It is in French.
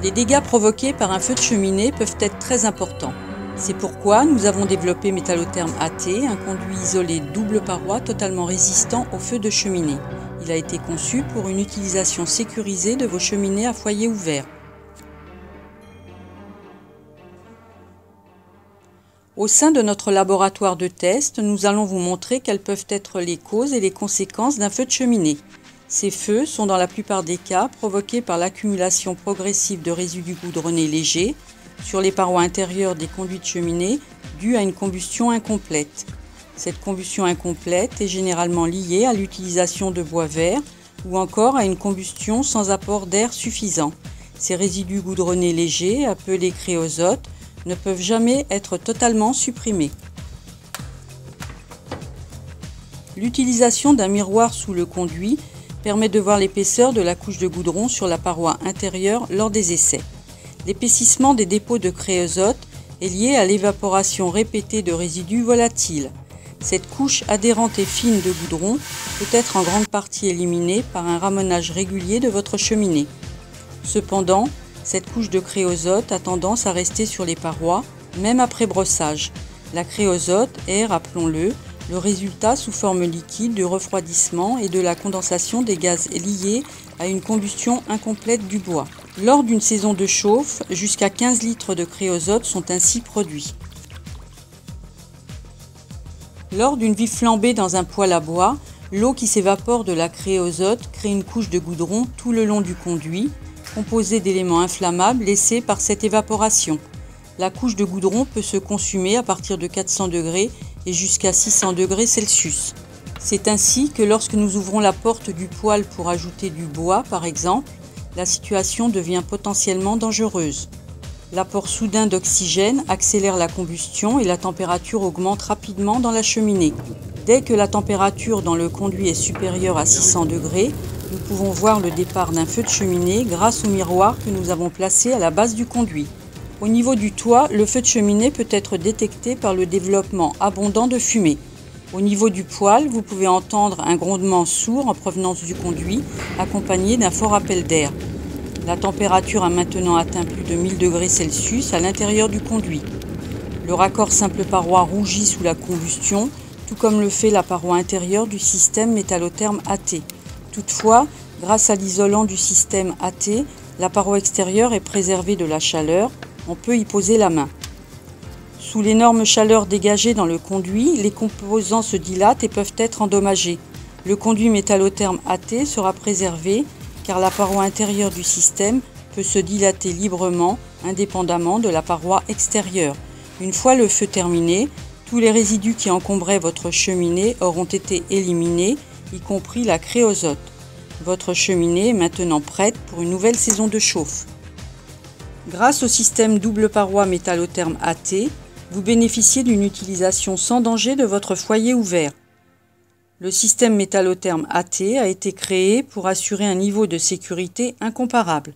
Les dégâts provoqués par un feu de cheminée peuvent être très importants. C'est pourquoi nous avons développé Métallotherm AT, un conduit isolé double paroi totalement résistant au feu de cheminée. Il a été conçu pour une utilisation sécurisée de vos cheminées à foyer ouvert. Au sein de notre laboratoire de test, nous allons vous montrer quelles peuvent être les causes et les conséquences d'un feu de cheminée. Ces feux sont dans la plupart des cas provoqués par l'accumulation progressive de résidus goudronnés légers sur les parois intérieures des conduits de cheminée due à une combustion incomplète. Cette combustion incomplète est généralement liée à l'utilisation de bois vert ou encore à une combustion sans apport d'air suffisant. Ces résidus goudronnés légers, appelés créosotes, ne peuvent jamais être totalement supprimés. L'utilisation d'un miroir sous le conduit permet de voir l'épaisseur de la couche de goudron sur la paroi intérieure lors des essais. L'épaississement des dépôts de créosote est lié à l'évaporation répétée de résidus volatiles. Cette couche adhérente et fine de goudron peut être en grande partie éliminée par un ramonage régulier de votre cheminée. Cependant, cette couche de créosote a tendance à rester sur les parois, même après brossage. La créosote est, rappelons-le, le résultat sous forme liquide du refroidissement et de la condensation des gaz liés à une combustion incomplète du bois. Lors d'une saison de chauffe, jusqu'à 15 litres de créosote sont ainsi produits. Lors d'une vive flambée dans un poêle à bois, l'eau qui s'évapore de la créosote crée une couche de goudron tout le long du conduit, composée d'éléments inflammables laissés par cette évaporation. La couche de goudron peut se consumer à partir de 400 degrés et jusqu'à 600 degrés Celsius. C'est ainsi que lorsque nous ouvrons la porte du poêle pour ajouter du bois, par exemple, la situation devient potentiellement dangereuse. L'apport soudain d'oxygène accélère la combustion et la température augmente rapidement dans la cheminée. Dès que la température dans le conduit est supérieure à 600 degrés, nous pouvons voir le départ d'un feu de cheminée grâce au miroir que nous avons placé à la base du conduit. Au niveau du toit, le feu de cheminée peut être détecté par le développement abondant de fumée. Au niveau du poêle, vous pouvez entendre un grondement sourd en provenance du conduit, accompagné d'un fort appel d'air. La température a maintenant atteint plus de 1000 degrés Celsius à l'intérieur du conduit. Le raccord simple paroi rougit sous la combustion, tout comme le fait la paroi intérieure du système Métallotherm AT. Toutefois, grâce à l'isolant du système AT, la paroi extérieure est préservée de la chaleur. On peut y poser la main. Sous l'énorme chaleur dégagée dans le conduit, les composants se dilatent et peuvent être endommagés. Le conduit Métallotherm AT sera préservé car la paroi intérieure du système peut se dilater librement, indépendamment de la paroi extérieure. Une fois le feu terminé, tous les résidus qui encombraient votre cheminée auront été éliminés, y compris la créosote. Votre cheminée est maintenant prête pour une nouvelle saison de chauffe. Grâce au système double paroi Métallotherm AT, vous bénéficiez d'une utilisation sans danger de votre foyer ouvert. Le système Métallotherm AT a été créé pour assurer un niveau de sécurité incomparable.